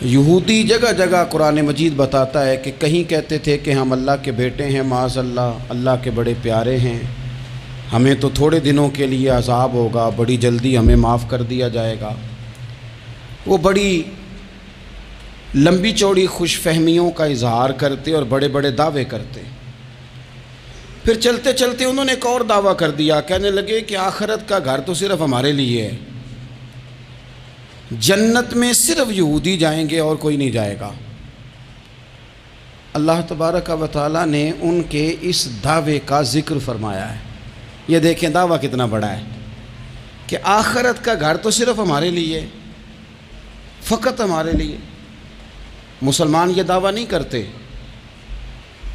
یہودی جگہ جگہ قرآن مجید بتاتا ہے کہ کہیں کہتے تھے کہ ہم اللہ کے بیٹے ہیں، معاذ اللہ، اللہ کے بڑے پیارے ہیں، ہمیں تو تھوڑے دنوں کے لیے عذاب ہوگا، بڑی جلدی ہمیں معاف کر دیا جائے گا۔ وہ بڑی لمبی چوڑی خوش فہمیوں کا اظہار کرتے اور بڑے بڑے دعوے کرتے۔ پھر چلتے چلتے انہوں نے ایک اور دعویٰ کر دیا، کہنے لگے کہ آخرت کا گھر تو صرف ہمارے لیے ہے، جنت میں صرف یہودی جائیں گے اور کوئی نہیں جائے گا۔ اللہ تبارک و تعالیٰ نے ان کے اس دعوے کا ذکر فرمایا ہے۔ یہ دیکھیں دعویٰ کتنا بڑا ہے کہ آخرت کا گھر تو صرف ہمارے لیے، فقط ہمارے لیے۔ مسلمان یہ دعویٰ نہیں کرتے۔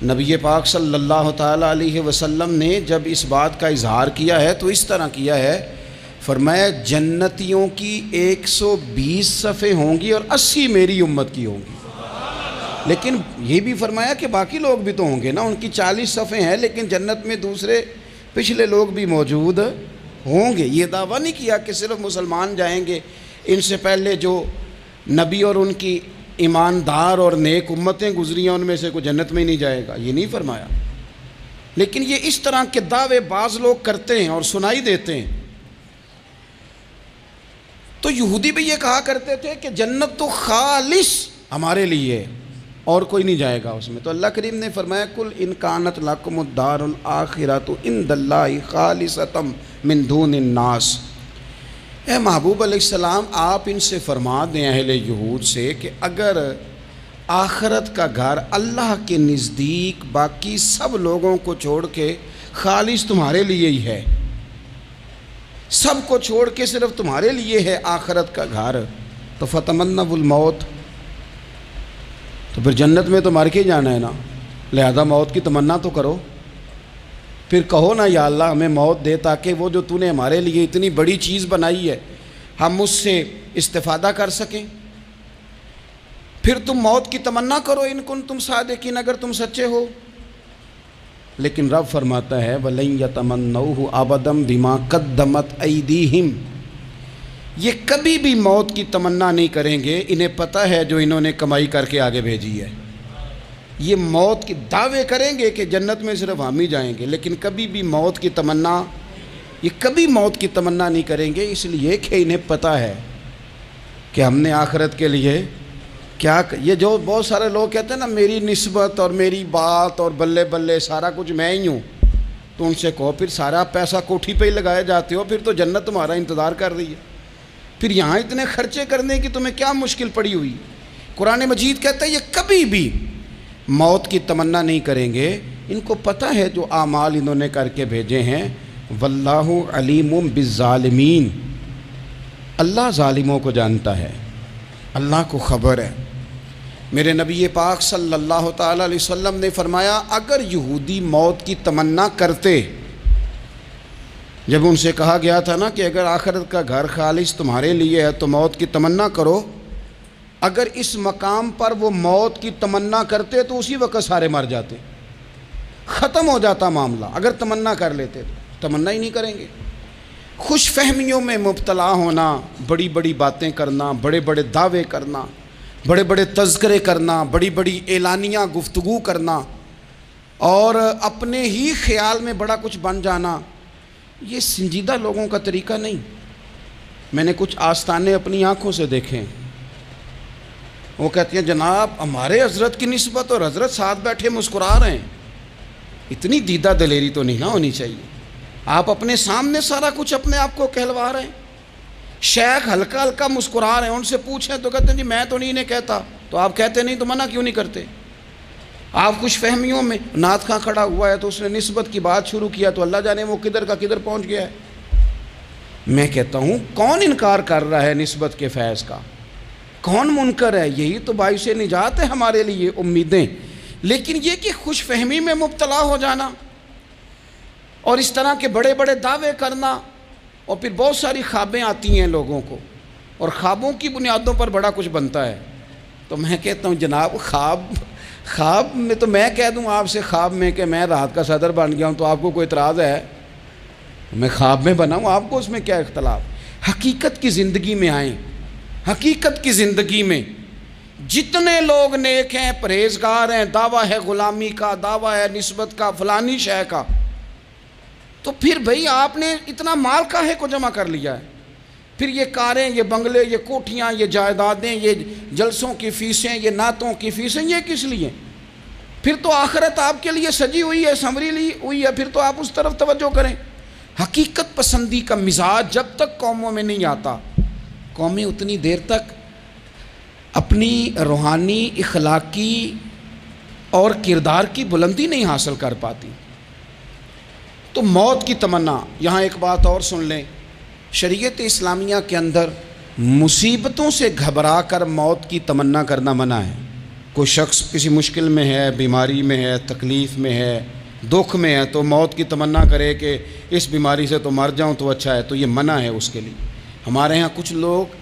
نبی پاک صلی اللہ تعالیٰ علیہ وسلم نے جب اس بات کا اظہار کیا ہے تو اس طرح کیا ہے، فرمایا جنتیوں کی 120 صفیں ہوں گی اور 80 میری امت کی ہوں گی۔ لیکن یہ بھی فرمایا کہ باقی لوگ بھی تو ہوں گے نا، ان کی 40 صفیں ہیں لیکن جنت میں دوسرے پچھلے لوگ بھی موجود ہوں گے۔ یہ دعویٰ نہیں کیا کہ صرف مسلمان جائیں گے، ان سے پہلے جو نبی اور ان کی ایماندار اور نیک امتیں گزری ہیں ان میں سے کوئی جنت میں ہی نہیں جائے گا، یہ نہیں فرمایا۔ لیکن یہ اس طرح کے دعوے بعض لوگ کرتے ہیں اور سنائی دیتے ہیں۔ تو یہودی بھی یہ کہا کرتے تھے کہ جنت تو خالص ہمارے لیے اور کوئی نہیں جائے گا اس میں۔ تو اللہ کریم نے فرمایا کل ان کانت لکم الدار الآخرۃ عند اللہ خالصۃ من دون الناس۔ اے محبوب علیہ السلام آپ ان سے فرما دیں اہل یہود سے کہ اگر آخرت کا گھر اللہ کے نزدیک باقی سب لوگوں کو چھوڑ کے خالص تمہارے لیے ہی ہے، سب کو چھوڑ کے صرف تمہارے لیے ہے آخرت کا گھر، تو فتمنوا الموت، تو پھر جنت میں تو مر کے جانا ہے نا، لہذا موت کی تمنا تو کرو۔ پھر کہو نا یا اللہ ہمیں موت دے تاکہ وہ جو تو نے ہمارے لیے اتنی بڑی چیز بنائی ہے ہم اس سے استفادہ کر سکیں۔ پھر تم موت کی تمنا کرو ان کنتم صادقین، اگر تم سچے ہو۔ لیکن رب فرماتا ہے وَلَن يَتَمَنَّوْهُ أَبَدًا بِمَا قَدَّمَتْ أَيْدِيهِمْ، یہ کبھی بھی موت کی تمنا نہیں کریں گے، انہیں پتہ ہے جو انہوں نے کمائی کر کے آگے بھیجی ہے۔ یہ موت کی دعوے کریں گے کہ جنت میں صرف ہم ہی جائیں گے، لیکن کبھی بھی موت کی تمنا، یہ کبھی موت کی تمنا نہیں کریں گے، اس لیے کہ انہیں پتہ ہے کہ ہم نے آخرت کے لیے کیا۔ یہ جو بہت سارے لوگ کہتے ہیں نا میری نسبت اور میری بات اور بلے بلے سارا کچھ میں ہی ہوں، تو ان سے کہو پھر سارا پیسہ کوٹھی پہ ہی لگائے جاتے ہو، پھر تو جنت تمہارا انتظار کر رہی ہے، پھر یہاں اتنے خرچے کرنے کی تمہیں کیا مشکل پڑی ہوئی۔ قرآن مجید کہتا ہے یہ کبھی بھی موت کی تمنا نہیں کریں گے، ان کو پتہ ہے جو اعمال انہوں نے کر کے بھیجے ہیں۔ واللہ علیم بالظالمین، اللہ ظالموں کو جانتا ہے، اللہ کو خبر ہے۔ میرے نبی پاک صلی اللہ تعالیٰ علیہ وسلم نے فرمایا اگر یہودی موت کی تمنا کرتے، جب ان سے کہا گیا تھا نا کہ اگر آخرت کا گھر خالص تمہارے لیے ہے تو موت کی تمنا کرو، اگر اس مقام پر وہ موت کی تمنا کرتے تو اسی وقت سارے مر جاتے، ختم ہو جاتا معاملہ۔ اگر تمنا کر لیتے تو تمنا ہی نہیں کریں گے۔ خوش فہمیوں میں مبتلا ہونا، بڑی بڑی باتیں کرنا، بڑے بڑے دعوے کرنا، بڑے بڑے تذکرے کرنا، بڑی بڑی اعلانیہ گفتگو کرنا اور اپنے ہی خیال میں بڑا کچھ بن جانا، یہ سنجیدہ لوگوں کا طریقہ نہیں۔ میں نے کچھ آستانے اپنی آنکھوں سے دیکھے، وہ کہتے ہیں جناب ہمارے حضرت کی نسبت اور حضرت ساتھ بیٹھے مسکرا رہے ہیں، اتنی دیدہ دلیری تو نہیں نہ ہونی چاہیے۔ آپ اپنے سامنے سارا کچھ اپنے آپ کو کہلوا رہے ہیں، شیخ ہلکا ہلکا مسکرا رہے ہیں، ان سے پوچھیں تو کہتے ہیں جی میں تو نہیں انہیں کہتا، تو آپ کہتے نہیں تو منع کیوں نہیں کرتے؟ آپ خوش فہمیوں میں، نعت خواں کھڑا ہوا ہے تو اس نے نسبت کی بات شروع کیا تو اللہ جانے وہ کدھر کا کدھر پہنچ گیا ہے۔ میں کہتا ہوں کون انکار کر رہا ہے نسبت کے فیض کا؟ کون منکر ہے؟ یہی تو باعث نجات ہے ہمارے لیے امیدیں۔ لیکن یہ کہ خوش فہمی میں مبتلا ہو جانا اور اس طرح کے بڑے بڑے دعوے کرنا، اور پھر بہت ساری خوابیں آتی ہیں لوگوں کو اور خوابوں کی بنیادوں پر بڑا کچھ بنتا ہے۔ تو میں کہتا ہوں جناب خواب میں تو میں کہہ دوں آپ سے خواب میں کہ میں رات کا صدر بن گیا ہوں تو آپ کو کوئی اعتراض ہے؟ میں خواب میں بنا ہوں، آپ کو اس میں کیا اختلاف؟ حقیقت کی زندگی میں آئیں، حقیقت کی زندگی میں جتنے لوگ نیک ہیں، پرہیزگار ہیں، دعویٰ ہے غلامی کا، دعویٰ ہے نسبت کا، فلانی شے کا، تو پھر بھئی آپ نے اتنا مال کاہے کو جمع کر لیا ہے؟ پھر یہ کاریں، یہ بنگلے، یہ کوٹھیاں، یہ جائیدادیں، یہ جلسوں کی فیسیں، یہ نعتوں کی فیسیں، یہ کس لیے؟ پھر تو آخرت آپ کے لیے سجی ہوئی ہے، سنوری لی ہوئی ہے، پھر تو آپ اس طرف توجہ کریں۔ حقیقت پسندی کا مزاج جب تک قوموں میں نہیں آتا، قومیں اتنی دیر تک اپنی روحانی، اخلاقی اور کردار کی بلندی نہیں حاصل کر پاتی۔ تو موت کی تمنا، یہاں ایک بات اور سن لیں، شریعت اسلامیہ کے اندر مصیبتوں سے گھبرا کر موت کی تمنا کرنا منع ہے۔ کوئی شخص کسی مشکل میں ہے، بیماری میں ہے، تکلیف میں ہے، دکھ میں ہے، تو موت کی تمنا کرے کہ اس بیماری سے تو مر جاؤں تو اچھا ہے، تو یہ منع ہے اس کے لیے۔ ہمارے ہاں کچھ لوگ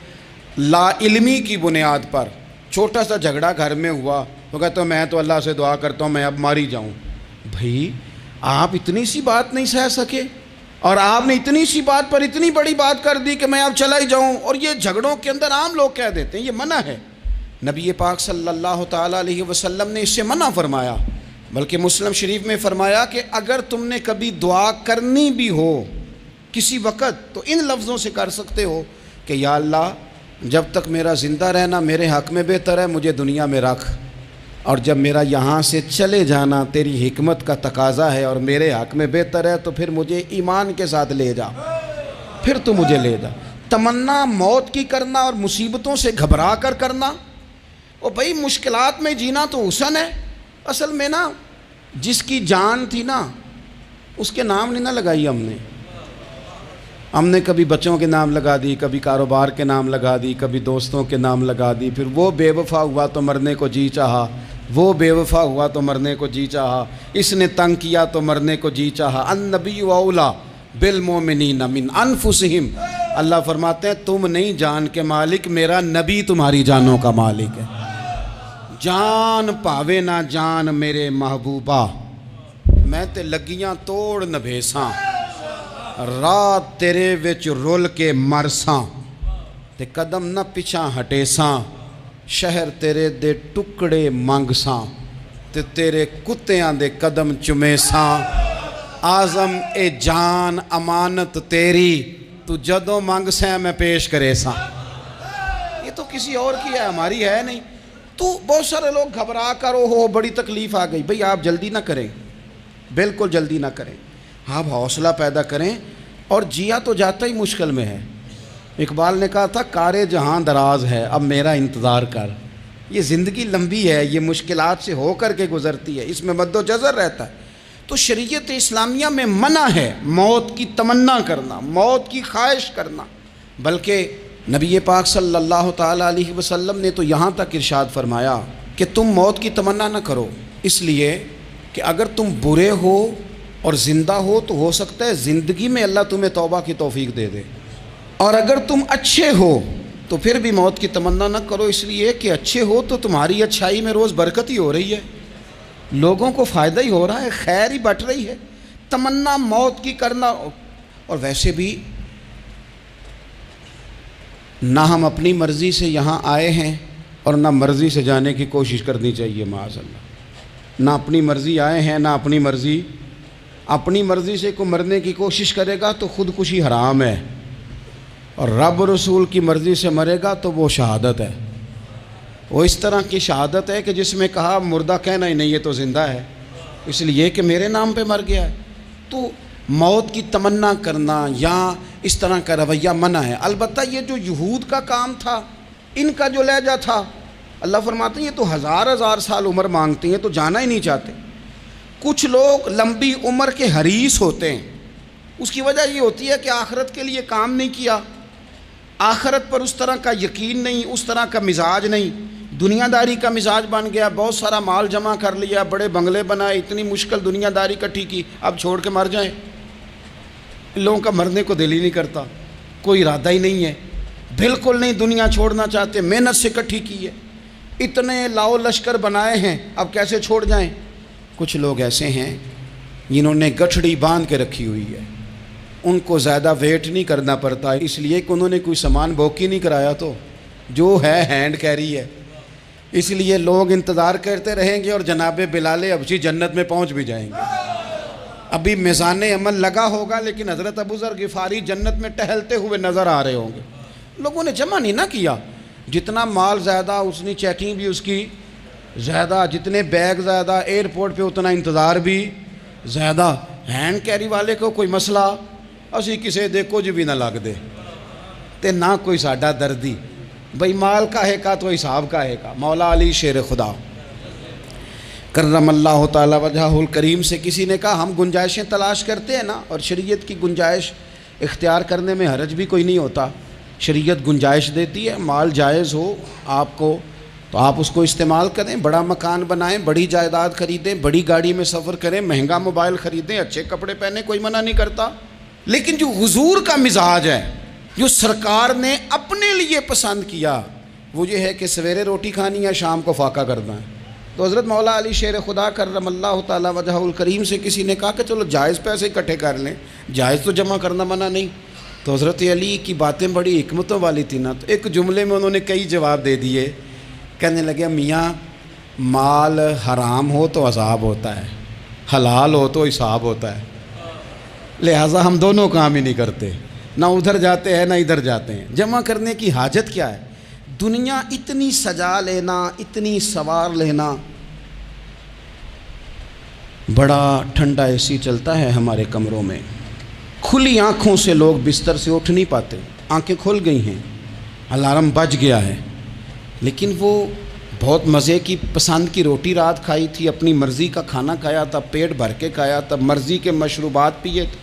لا علمی کی بنیاد پر، چھوٹا سا جھگڑا گھر میں ہوا تو کہتے ہیں میں تو اللہ سے دعا کرتا ہوں میں اب مر ہی جاؤں۔ بھائی آپ اتنی سی بات نہیں سہ سکے اور آپ نے اتنی سی بات پر اتنی بڑی بات کر دی کہ میں اب چلا ہی جاؤں، اور یہ جھگڑوں کے اندر عام لوگ کہہ دیتے ہیں، یہ منع ہے۔ نبی پاک صلی اللہ تعالیٰ علیہ وسلم نے اس سے منع فرمایا، بلکہ مسلم شریف میں فرمایا کہ اگر تم نے کبھی دعا کرنی بھی ہو کسی وقت تو ان لفظوں سے کر سکتے ہو کہ یا اللہ جب تک میرا زندہ رہنا میرے حق میں بہتر ہے، مجھے دنیا میں رکھ، اور جب میرا یہاں سے چلے جانا تیری حکمت کا تقاضا ہے اور میرے حق میں بہتر ہے تو پھر مجھے ایمان کے ساتھ لے جا، پھر تو مجھے لے جا۔ تمنا موت کی کرنا اور مصیبتوں سے گھبرا کر کرنا، اور بھائی مشکلات میں جینا تو حسن ہے۔ اصل میں نا جس کی جان تھی نا اس کے نام نہیں نہ لگائی ہم نے کبھی بچوں کے نام لگا دی، کبھی کاروبار کے نام لگا دی، کبھی دوستوں کے نام لگا دی، پھر وہ بے وفا ہوا تو مرنے کو جی چاہا، وہ بے وفا ہوا تو مرنے کو جی چاہا، اس نے تنگ کیا تو مرنے کو جی چاہا۔ النبی اولیٰ بالمؤمنین من انفسہم، اللہ فرماتے ہیں تم نہیں جان کے مالک، میرا نبی تمہاری جانوں کا مالک ہے۔ جان پاوے نہ جان میرے محبوبہ، میں تے لگیاں توڑ نہ بھیساں، رات تیرے وچ رول کے مرساں، تے قدم نہ پچھاں ہٹیساں، شہر تیرے دے ٹکڑے منگساں، تے تیرے کتیاں دے قدم چمیساں، آزم اے جان امانت تیری، تو جدوں منگ سیں میں پیش کرے ساں۔ یہ تو کسی اور کی ہے، ہماری ہے نہیں۔ تو بہت سارے لوگ گھبرا کر ہو بڑی تکلیف آ گئی، بھئی آپ جلدی نہ کریں، بالکل جلدی نہ کریں، آپ حوصلہ پیدا کریں، اور جیا تو جاتا ہی مشکل میں ہے۔ اقبال نے کہا تھا کار جہاں دراز ہے اب میرا انتظار کر، یہ زندگی لمبی ہے، یہ مشکلات سے ہو کر کے گزرتی ہے، اس میں مد و جزر رہتا ہے۔ تو شریعت اسلامیہ میں منع ہے موت کی تمنا کرنا، موت کی خواہش کرنا، بلکہ نبی پاک صلی اللہ تعالیٰ علیہ وسلم نے تو یہاں تک ارشاد فرمایا کہ تم موت کی تمنا نہ کرو، اس لیے کہ اگر تم برے ہو اور زندہ ہو تو ہو سکتا ہے زندگی میں اللہ تمہیں توبہ کی توفیق دے دے، اور اگر تم اچھے ہو تو پھر بھی موت کی تمنا نہ کرو، اس لیے کہ اچھے ہو تو تمہاری اچھائی میں روز برکت ہی ہو رہی ہے، لوگوں کو فائدہ ہی ہو رہا ہے، خیر ہی بٹ رہی ہے۔ تمنا موت کی کرنا، اور ویسے بھی نہ ہم اپنی مرضی سے یہاں آئے ہیں اور نہ مرضی سے جانے کی کوشش کرنی چاہیے، معاذ اللہ، نہ اپنی مرضی آئے ہیں نہ اپنی مرضی سے کوئی مرنے کی کوشش کرے گا تو خودکشی حرام ہے، اور رب رسول کی مرضی سے مرے گا تو وہ شہادت ہے، وہ اس طرح کی شہادت ہے کہ جس میں کہا مردہ کہنا ہی نہیں یہ تو زندہ ہے، اس لیے کہ میرے نام پہ مر گیا ہے۔ تو موت کی تمنا کرنا یا اس طرح کا رویہ منع ہے۔ البتہ یہ جو یہود کا کام تھا، ان کا جو لہجہ تھا، اللہ فرماتے ہیں یہ تو ہزار سال عمر مانگتی ہیں تو جانا ہی نہیں چاہتے۔ کچھ لوگ لمبی عمر کے حریص ہوتے ہیں، اس کی وجہ یہ ہوتی ہے کہ آخرت کے لیے کام نہیں کیا، آخرت پر اس طرح کا یقین نہیں، اس طرح کا مزاج نہیں، دنیا داری کا مزاج بن گیا، بہت سارا مال جمع کر لیا، بڑے بنگلے بنائے، اتنی مشکل دنیا داری کٹھی کی، اب چھوڑ کے مر جائیں۔ ان لوگوں کا مرنے کو دل ہی نہیں کرتا، کوئی ارادہ ہی نہیں ہے، بالکل نہیں دنیا چھوڑنا چاہتے، محنت سے کٹھی کی ہے، اتنے لاؤ لشکر بنائے ہیں، اب کیسے چھوڑ جائیں۔ کچھ لوگ ایسے ہیں جنہوں نے گٹھڑی باندھ کے رکھی ہوئی ہے، ان کو زیادہ ویٹ نہیں کرنا پڑتا، اس لیے کہ انہوں نے کوئی سامان بوکی نہیں کرایا، تو جو ہے ہینڈ کیری ہے، اس لیے لوگ انتظار کرتے رہیں گے اور جناب بلال حبشی جنت میں پہنچ بھی جائیں گے۔ ابھی میزان عمل لگا ہوگا لیکن حضرت ابو ذر غفاری جنت میں ٹہلتے ہوئے نظر آ رہے ہوں گے۔ لوگوں نے جمع نہیں نہ کیا، جتنا مال زیادہ اتنی چیکنگ بھی اس کی زیادہ، جتنے بیگ زیادہ، ایئرپورٹ پہ اتنا انتظار بھی زیادہ۔ ہینڈ کیری والے کو کوئی مسئلہ اسی کسے دے کچھ بھی نہ لگ دے تے نہ کوئی ساڈا دردی، بھئی مال کاہے کا تو حساب کاہے کا۔ مولا علی شیر خدا کرم اللہ تعالی وجہہ الکریم سے کسی نے کہا ہم گنجائشیں تلاش کرتے ہیں نا، اور شریعت کی گنجائش اختیار کرنے میں حرج بھی کوئی نہیں ہوتا، شریعت گنجائش دیتی ہے، مال جائز ہو آپ کو تو آپ اس کو استعمال کریں، بڑا مکان بنائیں، بڑی جائیداد خریدیں، بڑی گاڑی میں سفر کریں، مہنگا موبائل خریدیں، اچھے کپڑے پہنیں، کوئی منع نہیں کرتا۔ لیکن جو حضور کا مزاج ہے، جو سرکار نے اپنے لیے پسند کیا، وہ یہ ہے کہ سویرے روٹی کھانی ہے، شام کو فاقہ کرنا ہے۔ تو حضرت مولا علی شیر خدا کرم اللہ تعالی وجہہ الکریم سے کسی نے کہا کہ چلو جائز پیسے اکٹھے کر لیں، جائز تو جمع کرنا منع نہیں۔ تو حضرت علی کی باتیں بڑی حکمتوں والی تھی نا، تو ایک جملے میں انہوں نے کئی جواب دے دیے۔ کہنے لگے میاں مال حرام ہو تو عذاب ہوتا ہے، حلال ہو تو حساب ہوتا ہے، لہٰذا ہم دونوں کام ہی نہیں کرتے، نہ ادھر جاتے ہیں نہ ادھر جاتے ہیں۔ جمع کرنے کی حاجت کیا ہے؟ دنیا اتنی سجا لینا، اتنی سوار لینا، بڑا ٹھنڈا اے سی چلتا ہے ہمارے کمروں میں، کھلی آنکھوں سے لوگ بستر سے اٹھ نہیں پاتے، آنکھیں کھل گئی ہیں، الارم بج گیا ہے، لیکن وہ بہت مزے کی پسند کی روٹی رات کھائی تھی، اپنی مرضی کا کھانا کھایا تھا، پیٹ بھر کے کھایا تھا، مرضی کے مشروبات پیے تھے،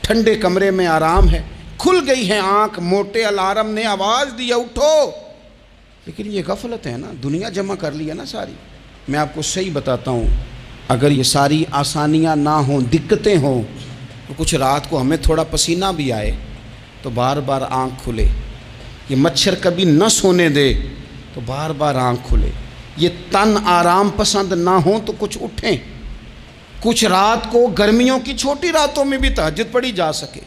ٹھنڈے کمرے میں آرام ہے، کھل گئی ہے آنکھ، موٹے الارم نے آواز دیا اٹھو، لیکن یہ غفلت ہے نا، دنیا جمع کر لی ہے نا ساری۔ میں آپ کو صحیح بتاتا ہوں، اگر یہ ساری آسانیاں نہ ہوں، دقتیں ہوں، تو کچھ رات کو ہمیں تھوڑا پسینہ بھی آئے تو بار بار آنکھ کھلے، یہ مچھر کبھی نہ سونے دے تو بار بار آنکھ کھلے، یہ تن آرام پسند نہ ہوں تو کچھ اٹھیں، کچھ رات کو گرمیوں کی چھوٹی راتوں میں بھی تہجد پڑھی جا سکے۔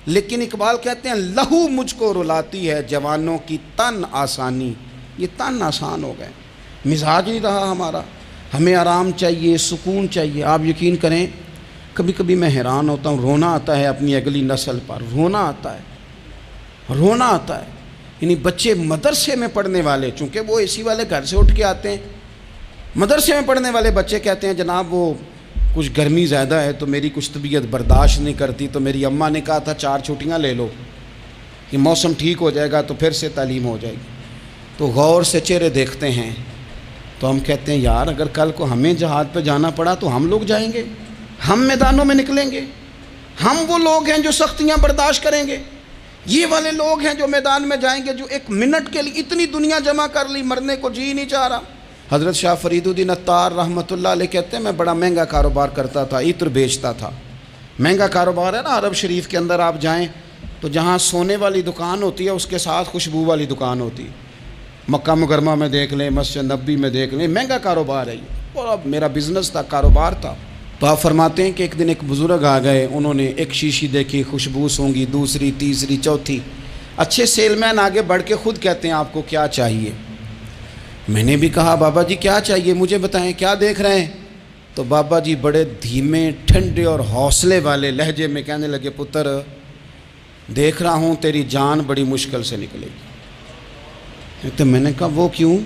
لیکن اقبال کہتے ہیں لہو مجھ کو رلاتی ہے جوانوں کی تن آسانی، یہ تن آسان ہو گئے، مزاج نہیں رہا ہمارا، ہمیں آرام چاہیے، سکون چاہیے۔ آپ یقین کریں کبھی کبھی میں حیران ہوتا ہوں، رونا آتا ہے اپنی اگلی نسل پر، رونا آتا ہے، یعنی بچے مدرسے میں پڑھنے والے، چونکہ وہ اے سی والے گھر سے اٹھ کے آتے ہیں، مدرسے میں پڑھنے والے بچے کہتے ہیں جناب وہ کچھ گرمی زیادہ ہے تو میری کچھ طبیعت برداشت نہیں کرتی، تو میری اماں نے کہا تھا 4 چھٹیاں لے لو، یہ موسم ٹھیک ہو جائے گا تو پھر سے تعلیم ہو جائے گی۔ تو غور سے چہرے دیکھتے ہیں تو ہم کہتے ہیں یار اگر کل کو ہمیں جہاد پہ جانا پڑا تو ہم لوگ جائیں گے، ہم میدانوں میں نکلیں گے، ہم وہ لوگ ہیں جو سختیاں برداشت کریں گے، یہ والے لوگ ہیں جو میدان میں جائیں گے، جو 1 منٹ کے لیے اتنی دنیا جمع کر لی، مرنے کو جی نہیں چاہ رہا۔ حضرت شاہ فرید الدین عطار رحمۃ اللہ علیہ کہتے ہیں میں بڑا مہنگا کاروبار کرتا تھا، عطر بیچتا تھا، مہنگا کاروبار ہے نا، عرب شریف کے اندر آپ جائیں تو جہاں سونے والی دکان ہوتی ہے اس کے ساتھ خوشبو والی دکان ہوتی ہے، مکہ مکرمہ میں دیکھ لیں، مسجد نبوی میں دیکھ لیں، مہنگا کاروبار ہے یہ، اور اب میرا بزنس تھا، کاروبار تھا۔ تو آپ فرماتے ہیں کہ ایک دن ایک بزرگ آ گئے، انہوں نے ایک شیشی دیکھی، خوشبو سونگی، دوسری، تیسری، چوتھی، اچھے سیل مین آگے بڑھ کے خود کہتے ہیں آپ کو کیا چاہیے؟ میں نے بھی کہا بابا جی کیا چاہیے مجھے بتائیں، کیا دیکھ رہے ہیں؟ تو بابا جی بڑے دھیمے، ٹھنڈے اور حوصلے والے لہجے میں کہنے لگے پتر دیکھ رہا ہوں تیری جان بڑی مشکل سے نکلے گی۔ تو میں نے کہا وہ کیوں؟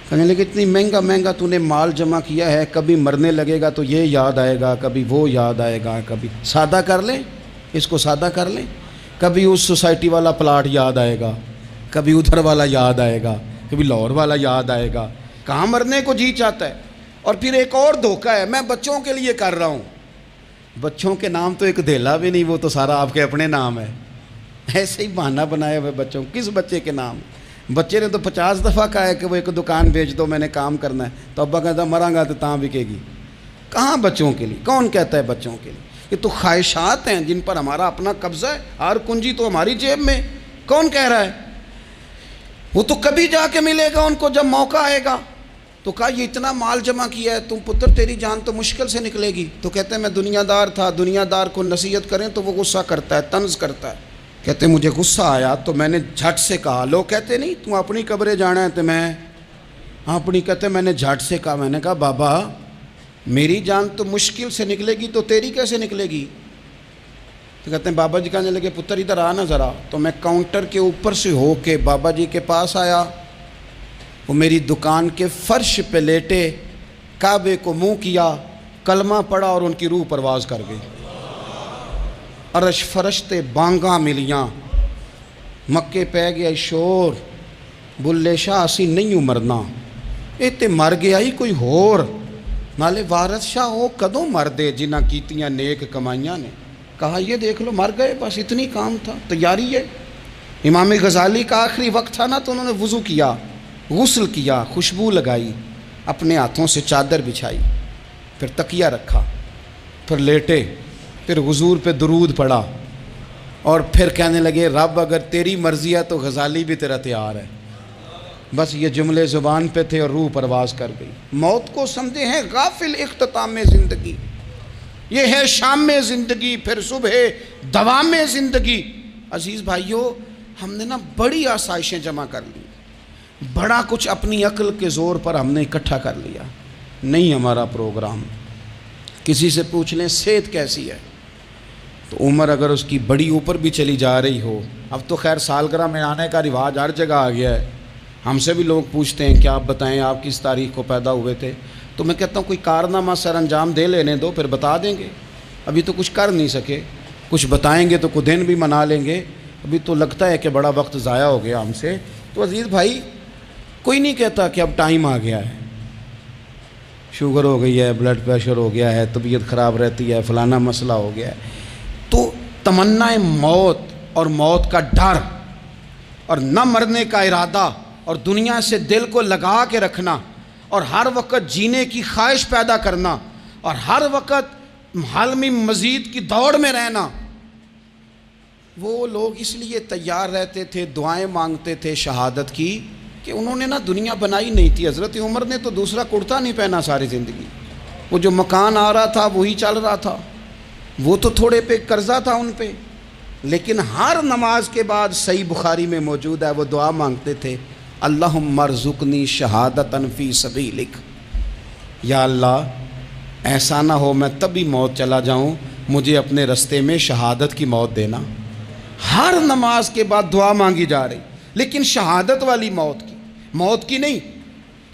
کہنے لگے اتنی مہنگا تو نے مال جمع کیا ہے، کبھی مرنے لگے گا تو یہ یاد آئے گا، کبھی وہ یاد آئے گا، کبھی سادہ کر لیں، اس کو سادہ کر لیں، کبھی اس سوسائٹی والا پلاٹ یاد آئے گا، کبھی ادھر والا یاد آئے گا، کبھی لاہور والا یاد آئے گا، کہاں مرنے کو جی چاہتا ہے۔ اور پھر ایک اور دھوکہ ہے، میں بچوں کے لیے کر رہا ہوں، بچوں کے نام تو ایک دھیلا بھی نہیں، وہ تو سارا آپ کے اپنے نام ہے، ایسے ہی بہانہ بنایا ہوئے بچوں، کس بچے کے نام؟ بچے نے تو 50 دفعہ کہا ہے کہ وہ ایک دکان بیچ دو، میں نے کام کرنا ہے، تو ابا کہتا مراں گا تو تاں بکے گی۔ کہاں بچوں کے لیے؟ کون کہتا ہے بچوں کے لیے؟ یہ تو خواہشات ہیں جن پر ہمارا اپنا قبضہ ہے، ہر کنجی تو ہماری جیب میں، کون کہہ رہا ہے؟ وہ تو کبھی جا کے ملے گا ان کو جب موقع آئے گا۔ تو کہا یہ اتنا مال جمع کیا ہے تم پتر، تیری جان تو مشکل سے نکلے گی۔ تو کہتے ہیں میں دنیا دار تھا، دنیا دار کو نصیحت کریں تو وہ غصہ کرتا ہے، طنز کرتا ہے۔ کہتے ہیں مجھے غصہ آیا تو میں نے جھٹ سے کہا، لوگ کہتے نہیں تو اپنی قبریں جانا ہے تو میں آپ نہیں کہتے میں نے جھٹ سے کہا، میں نے کہا بابا میری جان تو مشکل سے نکلے گی تو تیری کیسے نکلے گی؟ تو کہتے ہیں بابا جی کہنے لگے پتر ادھر آنا ذرا، تو میں کاؤنٹر کے اوپر سے ہو کے بابا جی کے پاس آیا، وہ میری دکان کے فرش پہ لیٹے، کعبے کو منہ کیا، کلمہ پڑھا اور ان کی روح پرواز کر گئی۔ عرش فرشتے بانگاں ملیاں، مکے پہ گیا شور، بلے شاہ اسی نہیں مرنا، اے تے مر گیا ہی کوئی ہور، نالے وارث شاہ ہو کدوں مر دے جنہ کیتیاں نیک کمائیاں نے۔ کہا یہ دیکھ لو مر گئے، بس اتنی کام تھا، تیاری ہے۔ امام غزالی کا آخری وقت تھا نا، تو انہوں نے وضو کیا، غسل کیا، خوشبو لگائی، اپنے ہاتھوں سے چادر بچھائی، پھر تکیہ رکھا، پھر لیٹے، پھر حضور پہ درود پڑھا، اور پھر کہنے لگے رب اگر تیری مرضی ہے تو غزالی بھی تیرا تیار ہے۔ بس یہ جملے زبان پہ تھے اور روح پرواز کر گئی۔ موت کو سمجھے ہیں غافل اختتام زندگی، یہ ہے شام زندگی، پھر صبح دوام زندگی۔ عزیز بھائیو، ہم نے نا بڑی آسائشیں جمع کر لی، بڑا کچھ اپنی عقل کے زور پر ہم نے اکٹھا کر لیا۔ نہیں ہمارا پروگرام، کسی سے پوچھ لیں صحت کیسی ہے، تو عمر اگر اس کی بڑی اوپر بھی چلی جا رہی ہو، اب تو خیر سالگرہ میں آنے کا رواج ہر جگہ آ گیا ہے، ہم سے بھی لوگ پوچھتے ہیں کہ آپ بتائیں آپ کس تاریخ کو پیدا ہوئے تھے، تو میں کہتا ہوں کوئی کارنامہ سر انجام دے لینے دو پھر بتا دیں گے، ابھی تو کچھ کر نہیں سکے، کچھ بتائیں گے تو کچھ دن بھی منا لیں گے، ابھی تو لگتا ہے کہ بڑا وقت ضائع ہو گیا ہم سے۔ تو عزیز بھائی کوئی نہیں کہتا کہ اب ٹائم آ گیا ہے، شوگر ہو گئی ہے، بلڈ پریشر ہو گیا ہے، طبیعت خراب رہتی ہے، فلانا مسئلہ ہو گیا ہے، تو تمنا موت اور موت کا ڈر اور نہ مرنے کا ارادہ اور دنیا سے دل کو لگا کے رکھنا اور ہر وقت جینے کی خواہش پیدا کرنا اور ہر وقت حال میں مزید کی دوڑ میں رہنا، وہ لوگ اس لیے تیار رہتے تھے، دعائیں مانگتے تھے شہادت کی، کہ انہوں نے نا دنیا بنائی نہیں تھی۔ حضرت عمر نے تو دوسرا کرتا نہیں پہنا ساری زندگی، وہ جو مکان آ رہا تھا وہی چل رہا تھا، وہ تو تھوڑے پہ قرضہ تھا ان پہ، لیکن ہر نماز کے بعد صحیح بخاری میں موجود ہے وہ دعا مانگتے تھے، اللہم ارزقنی شہادتاً فی سبیلک، یا اللہ ایسا نہ ہو میں تبھی موت چلا جاؤں، مجھے اپنے رستے میں شہادت کی موت دینا۔ ہر نماز کے بعد دعا مانگی جا رہی، لیکن شہادت والی موت کی نہیں،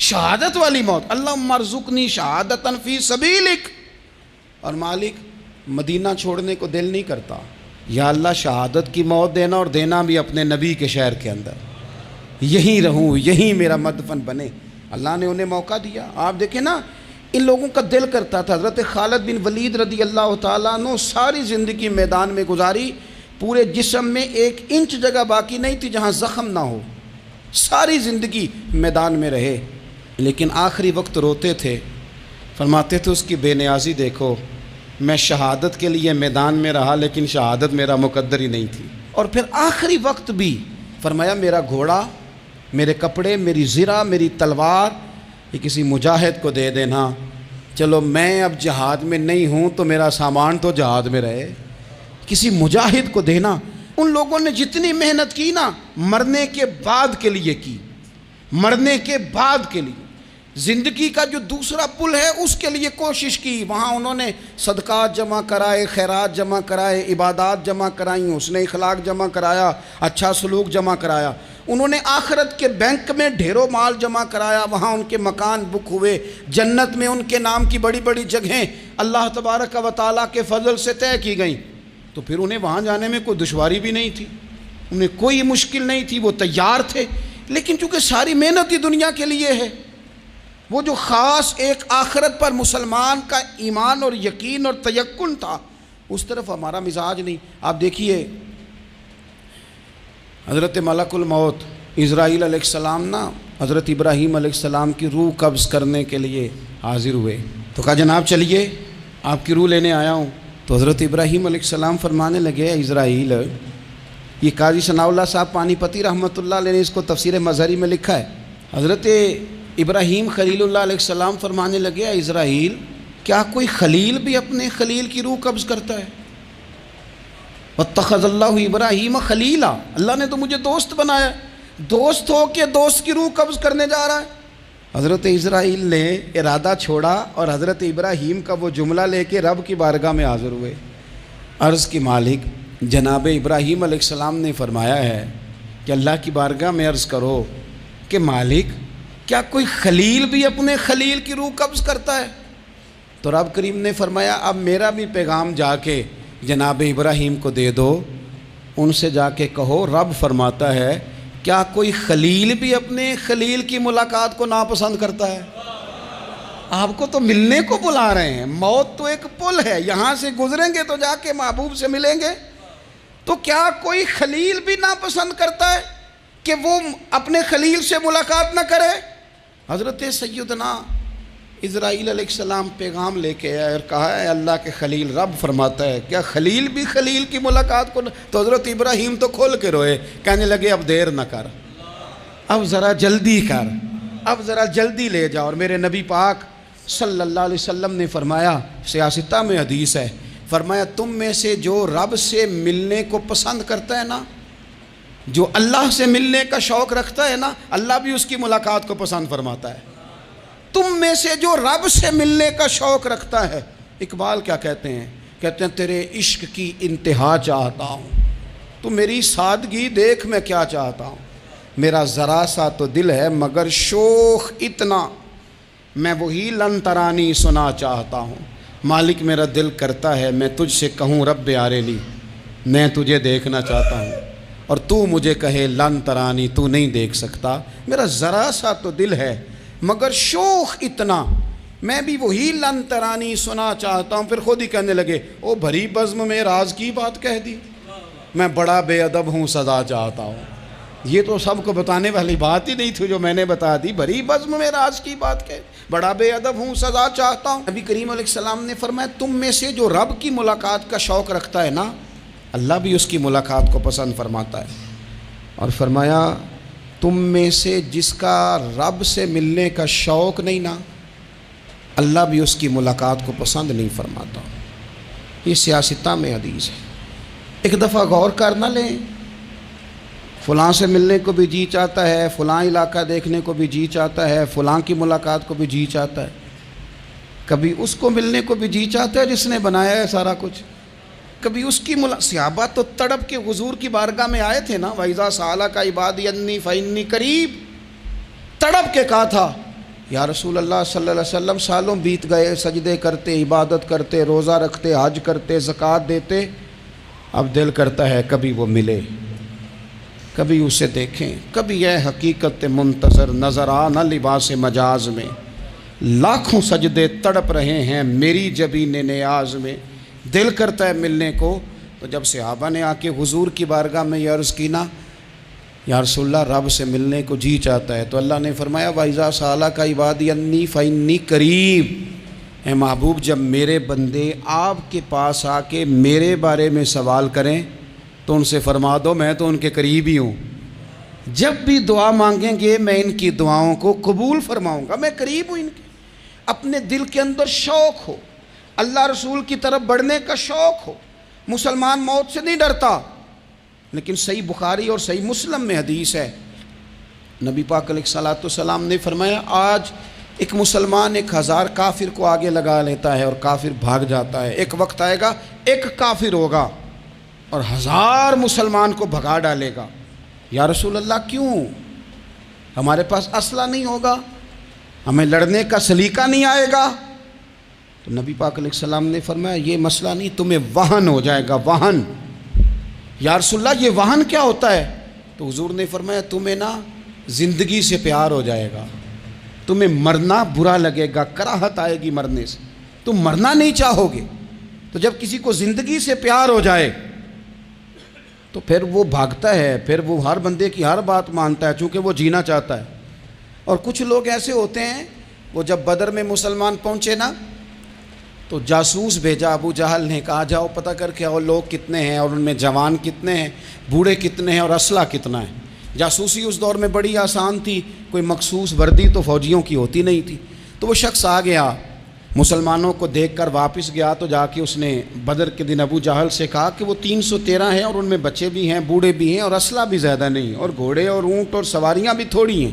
شہادت والی موت، اللہم ارزقنی شہادتاً فی سبیلک۔ اور مالک مدینہ چھوڑنے کو دل نہیں کرتا، یا اللہ شہادت کی موت دینا اور دینا بھی اپنے نبی کے شہر کے اندر، یہیں رہوں، یہیں میرا مدفن بنے۔ اللہ نے انہیں موقع دیا۔ آپ دیکھیں نا ان لوگوں کا دل کرتا تھا۔ حضرت خالد بن ولید رضی اللہ تعالیٰ عنہ ساری زندگی میدان میں گزاری، پورے جسم میں 1 انچ جگہ باقی نہیں تھی جہاں زخم نہ ہو، ساری زندگی میدان میں رہے، لیکن آخری وقت روتے تھے، فرماتے تھے اس کی بے نیازی دیکھو، میں شہادت کے لیے میدان میں رہا لیکن شہادت میرا مقدر ہی نہیں تھی۔ اور پھر آخری وقت بھی فرمایا میرا گھوڑا، میرے کپڑے، میری زرہ، میری تلوار یہ کسی مجاہد کو دے دینا، چلو میں اب جہاد میں نہیں ہوں تو میرا سامان تو جہاد میں رہے، کسی مجاہد کو دینا۔ ان لوگوں نے جتنی محنت کی نا مرنے کے بعد کے لیے کی، مرنے کے بعد کے لیے، زندگی کا جو دوسرا پل ہے اس کے لیے کوشش کی، وہاں انہوں نے صدقات جمع کرائے، خیرات جمع کرائے، عبادات جمع کرائیں، حسن اخلاق جمع کرایا، اچھا سلوک جمع کرایا، انہوں نے آخرت کے بینک میں ڈھیروں مال جمع کرایا، وہاں ان کے مکان بک ہوئے، جنت میں ان کے نام کی بڑی بڑی جگہیں اللہ تبارک و تعالیٰ کے فضل سے طے کی گئیں، تو پھر انہیں وہاں جانے میں کوئی دشواری بھی نہیں تھی، انہیں کوئی مشکل نہیں تھی، وہ تیار تھے۔ لیکن چونکہ ساری محنت ہی دنیا کے لیے ہے، وہ جو خاص ایک آخرت پر مسلمان کا ایمان اور یقین اور تیقن تھا، اس طرف ہمارا مزاج نہیں۔ آپ دیکھیے حضرت ملک الموت اسرائیل علیہ السلام نا حضرت ابراہیم علیہ السلام کی روح قبض کرنے کے لیے حاضر ہوئے، تو کہا جناب چلیے آپ کی روح لینے آیا ہوں۔ تو حضرت ابراہیم علیہ السلام فرمانے لگے اسرائیل، یہ قاضی ثناء اللہ صاحب پانی پتی رحمۃ اللہ علیہ نے اس کو تفسیر مظہری میں لکھا ہے، حضرت ابراہیم خلیل اللہ علیہ السلام فرمانے لگے اسرائیل کیا کوئی خلیل بھی اپنے خلیل کی روح قبض کرتا ہے؟ واتخذ اللہ ابراہیم خلیلا، اللہ نے تو مجھے دوست بنایا، دوست ہو کے دوست کی روح قبض کرنے جا رہا ہے؟ حضرت اسرائیل نے ارادہ چھوڑا اور حضرت ابراہیم کا وہ جملہ لے کے رب کی بارگاہ میں حاضر ہوئے۔ عرض کی مالک جناب ابراہیم علیہ السلام نے فرمایا ہے کہ اللہ کی بارگاہ میں عرض کرو کہ مالک کیا کوئی خلیل بھی اپنے خلیل کی روح قبض کرتا ہے؟ تو رب کریم نے فرمایا اب میرا بھی پیغام جا کے جناب ابراہیم کو دے دو، ان سے جا کے کہو رب فرماتا ہے کیا کوئی خلیل بھی اپنے خلیل کی ملاقات کو ناپسند کرتا ہے؟ آپ کو تو ملنے کو بلا رہے ہیں، موت تو ایک پل ہے، یہاں سے گزریں گے تو جا کے محبوب سے ملیں گے، تو کیا کوئی خلیل بھی ناپسند کرتا ہے کہ وہ اپنے خلیل سے ملاقات نہ کرے؟ حضرت سیدنا اسرائیل علیہ السلام پیغام لے کے آئے اور کہا ہے اللہ کے خلیل رب فرماتا ہے کیا خلیل بھی خلیل کی ملاقات کو تو حضرت ابراہیم تو کھول کے روئے، کہنے لگے اب دیر نہ کر، اب ذرا جلدی کر، اب ذرا جلدی لے جاؤ۔ اور میرے نبی پاک صلی اللہ علیہ وسلم نے فرمایا، سیاستہ میں حدیث ہے، فرمایا تم میں سے جو رب سے ملنے کو پسند کرتا ہے نا، جو اللہ سے ملنے کا شوق رکھتا ہے نا، اللہ بھی اس کی ملاقات کو پسند فرماتا ہے۔ تم میں سے جو رب سے ملنے کا شوق رکھتا ہے، اقبال کیا کہتے ہیں تیرے عشق کی انتہا چاہتا ہوں، تو میری سادگی دیکھ میں کیا چاہتا ہوں، میرا ذرا سا تو دل ہے مگر شوق اتنا، میں وہی لن ترانی سنا چاہتا ہوں، مالک میرا دل کرتا ہے میں تجھ سے کہوں رب آریلی میں تجھے دیکھنا چاہتا ہوں، اور تو مجھے کہے لن ترانی تو نہیں دیکھ سکتا، میرا ذرا سا تو دل ہے مگر شوق اتنا، میں بھی وہی لن ترانی سنا چاہتا ہوں۔ پھر خود ہی کہنے لگے او بھری بزم میں راز کی بات کہہ دی، میں بڑا بے ادب ہوں سزا چاہتا ہوں۔ یہ تو سب کو بتانے والی بات ہی نہیں تھی جو میں نے بتا دی، بھری بزم میں راز کی بات کہہ، بڑا بے ادب ہوں سزا چاہتا ہوں۔ نبی کریم علیہ السلام نے فرمایا تم میں سے جو رب کی ملاقات کا شوق رکھتا ہے نا، اللہ بھی اس کی ملاقات کو پسند فرماتا ہے۔ اور فرمایا تم میں سے جس کا رب سے ملنے کا شوق نہیں نا، اللہ بھی اس کی ملاقات کو پسند نہیں فرماتا۔ یہ سیاستہ میں حدیث ہے۔ ایک دفعہ غور کر نہ لیں، فلاں سے ملنے کو بھی جی چاہتا ہے، فلاں علاقہ دیکھنے کو بھی جی چاہتا ہے، فلاں کی ملاقات کو بھی جی چاہتا ہے، کبھی اس کو ملنے کو بھی جی چاہتا ہے جس نے بنایا ہے سارا کچھ، کبھی اس کی صحابہ تو تڑپ کے حضور کی بارگاہ میں آئے تھے نا، وَإِذَا سَأَلَكَ عِبَادِي عَنِّي فَإِنِّي قَرِيبٌ، تڑپ کے کہا تھا یا رسول اللہ صلی اللہ علیہ وسلم سالوں بیت گئے، سجدے کرتے، عبادت کرتے، روزہ رکھتے، حج کرتے، زکوٰۃ دیتے، اب دل کرتا ہے کبھی وہ ملے، کبھی اسے دیکھیں، کبھی یہ حقیقت منتظر نظر آ نہ لباس مجاز میں، لاکھوں سجدے تڑپ رہے ہیں میری جبین نیاز میں، دل کرتا ہے ملنے کو۔ تو جب صحابہ نے آ کے حضور کی بارگاہ میں یہ عرض کی نا یا رسول اللہ رب سے ملنے کو جی چاہتا ہے، تو اللہ نے فرمایا وَإِذَا سَأَلَكَ عِبَادِي عَنِّي فَإِنِّي قَرِيبٌ، اے محبوب جب میرے بندے آپ کے پاس آ کے میرے بارے میں سوال کریں تو ان سے فرما دو میں تو ان کے قریب ہی ہوں، جب بھی دعا مانگیں گے میں ان کی دعاؤں کو قبول فرماؤں گا، میں قریب ہوں ان کے۔ اپنے دل کے اندر شوق ہو، اللہ رسول کی طرف بڑھنے کا شوق ہو، مسلمان موت سے نہیں ڈرتا۔ لیکن صحیح بخاری اور صحیح مسلم میں حدیث ہے، نبی پاک علیہ الصلوۃ والسلام نے فرمایا آج ایک مسلمان 1000 کافر کو آگے لگا لیتا ہے اور کافر بھاگ جاتا ہے، ایک وقت آئے گا ایک کافر ہوگا اور 1000 مسلمان کو بھگا ڈالے گا۔ یا رسول اللہ کیوں؟ ہمارے پاس اسلحہ نہیں ہوگا، ہمیں لڑنے کا سلیقہ نہیں آئے گا؟ تو نبی پاک علیہ السلام نے فرمایا یہ مسئلہ نہیں، تمہیں وہن ہو جائے گا، وہن۔ یا رسول اللہ یہ وہن کیا ہوتا ہے؟ تو حضور نے فرمایا تمہیں نا زندگی سے پیار ہو جائے گا، تمہیں مرنا برا لگے گا، کراہت آئے گی مرنے سے، تم مرنا نہیں چاہو گے۔ تو جب کسی کو زندگی سے پیار ہو جائے تو پھر وہ بھاگتا ہے، پھر وہ ہر بندے کی ہر بات مانتا ہے چونکہ وہ جینا چاہتا ہے۔ اور کچھ لوگ ایسے ہوتے ہیں، وہ جب بدر میں مسلمان پہنچے نا تو جاسوس بھیجا ابو جہل نے، کہا جاؤ پتہ کر کے آؤ لوگ کتنے ہیں اور ان میں جوان کتنے ہیں، بوڑھے کتنے ہیں اور اسلحہ کتنا ہے۔ جاسوسی اس دور میں بڑی آسان تھی، کوئی مخصوص وردی تو فوجیوں کی ہوتی نہیں تھی۔ تو وہ شخص آ گیا، مسلمانوں کو دیکھ کر واپس گیا، تو جا کے اس نے بدر کے دن ابو جہل سے کہا کہ وہ 313 ہیں اور ان میں بچے بھی ہیں، بوڑھے بھی ہیں اور اسلحہ بھی زیادہ نہیں، اور گھوڑے اور اونٹ اور سواریاں بھی تھوڑی ہیں۔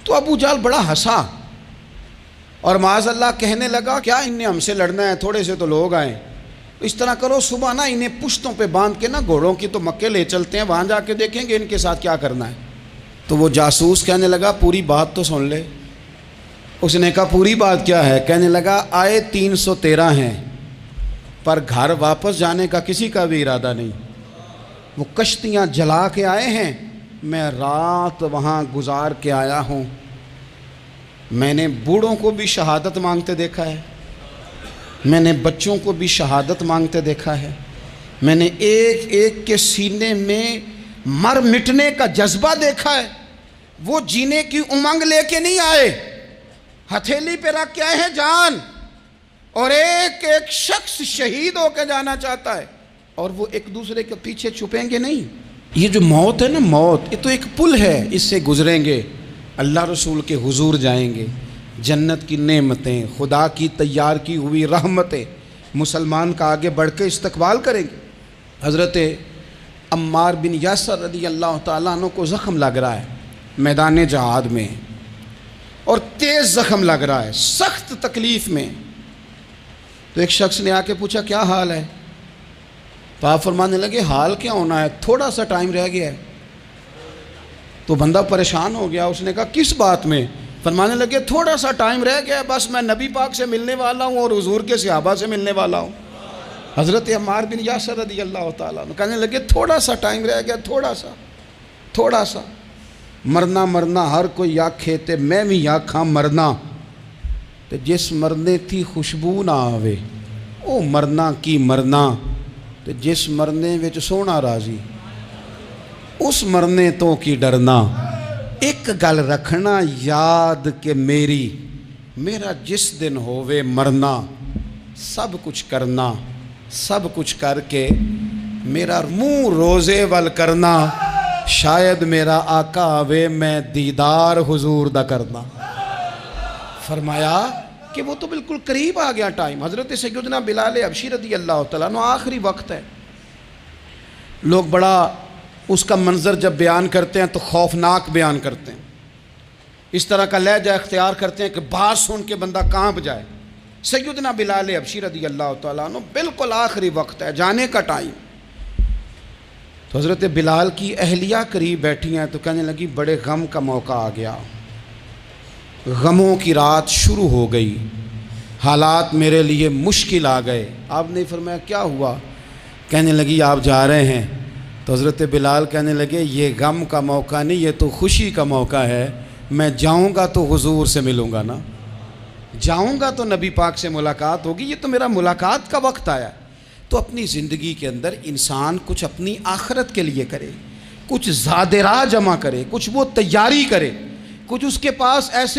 تو ابو جہل بڑا ہنسا اور معاذ اللہ کہنے لگا کیا انہیں ہم سے لڑنا ہے، تھوڑے سے تو لوگ آئیں، اس طرح کرو صبح نا انہیں پشتوں پہ باندھ کے نا گھوڑوں کی تو مکے لے چلتے ہیں، وہاں جا کے دیکھیں گے ان کے ساتھ کیا کرنا ہے۔ تو وہ جاسوس کہنے لگا پوری بات تو سن لے۔ اس نے کہا پوری بات کیا ہے؟ کہنے لگا آئے 313 ہیں، پر گھر واپس جانے کا کسی کا بھی ارادہ نہیں، وہ کشتیاں جلا کے آئے ہیں، میں رات وہاں گزار کے آیا ہوں، میں نے بوڑھوں کو بھی شہادت مانگتے دیکھا ہے، میں نے بچوں کو بھی شہادت مانگتے دیکھا ہے، میں نے ایک ایک کے سینے میں مر مٹنے کا جذبہ دیکھا ہے، وہ جینے کی امنگ لے کے نہیں آئے، ہتھیلی پہ رکھ کے آئے ہیں جان، اور ایک ایک شخص شہید ہو کے جانا چاہتا ہے، اور وہ ایک دوسرے کے پیچھے چھپیں گے نہیں۔ یہ جو موت ہے نا، موت یہ تو ایک پل ہے، اس سے گزریں گے، اللہ رسول کے حضور جائیں گے، جنت کی نعمتیں، خدا کی تیار کی ہوئی رحمتیں مسلمان کا آگے بڑھ کے استقبال کریں گے۔ حضرت عمار بن یاسر رضی اللہ تعالیٰ عنہ کو زخم لگ رہا ہے میدان جہاد میں، اور تیز زخم لگ رہا ہے، سخت تکلیف میں۔ تو ایک شخص نے آ کے پوچھا کیا حال ہے؟ تو آپ فرمانے لگے حال کیا ہونا ہے، تھوڑا سا ٹائم رہ گیا ہے۔ تو بندہ پریشان ہو گیا، اس نے کہا کس بات میں؟ فرمانے لگے تھوڑا سا ٹائم رہ گیا ہے، بس میں نبی پاک سے ملنے والا ہوں اور حضور کے صحابہ سے ملنے والا ہوں۔ حضرت عمار بن یاسر رضی اللہ تعالیٰ عنہ کہنے لگے تھوڑا سا ٹائم رہ گیا، تھوڑا سا مرنا مرنا ہر کوئی آکھے تے میں بھی آکھاں مرنا، تے جس مرنے تھی خوشبو نہ آوے او مرنا کی مرنا، تے جس مرنے وچ سونا راضی اس مرنے تو کی ڈرنا۔ ایک گل رکھنا یاد کہ میرا جس دن ہووے مرنا، سب کچھ کرنا، سب کچھ کر کے میرا منہ روزے ول کرنا، شاید میرا آقا آوے میں دیدار حضور دا کرنا۔ فرمایا کہ وہ تو بالکل قریب آ گیا ٹائم۔ حضرت سیدنا بلال حبشی رضی اللہ تعالیٰ عنہ آخری وقت ہے، لوگ بڑا اس کا منظر جب بیان کرتے ہیں تو خوفناک بیان کرتے ہیں، اس طرح کا لہجہ اختیار کرتے ہیں کہ بات سن کے بندہ کانپ جائے۔ سیدنا بلال حبشی رضی اللہ تعالیٰ عنہ بالکل آخری وقت ہے، جانے کا ٹائم۔ تو حضرت بلال کی اہلیہ قریب بیٹھی ہیں، تو کہنے لگی بڑے غم کا موقع آ گیا، غموں کی رات شروع ہو گئی، حالات میرے لیے مشکل آ گئے۔ آپ نے فرمایا کیا ہوا؟ کہنے لگی آپ جا رہے ہیں؟ تو حضرت بلال کہنے لگے یہ غم کا موقع نہیں، یہ تو خوشی کا موقع ہے، میں جاؤں گا تو حضور سے ملوں گا نا، جاؤں گا تو نبی پاک سے ملاقات ہوگی، یہ تو میرا ملاقات کا وقت آیا۔ تو اپنی زندگی کے اندر انسان کچھ اپنی آخرت کے لیے کرے، کچھ زاد راہ جمع کرے، کچھ وہ تیاری کرے، کچھ اس کے پاس ایسے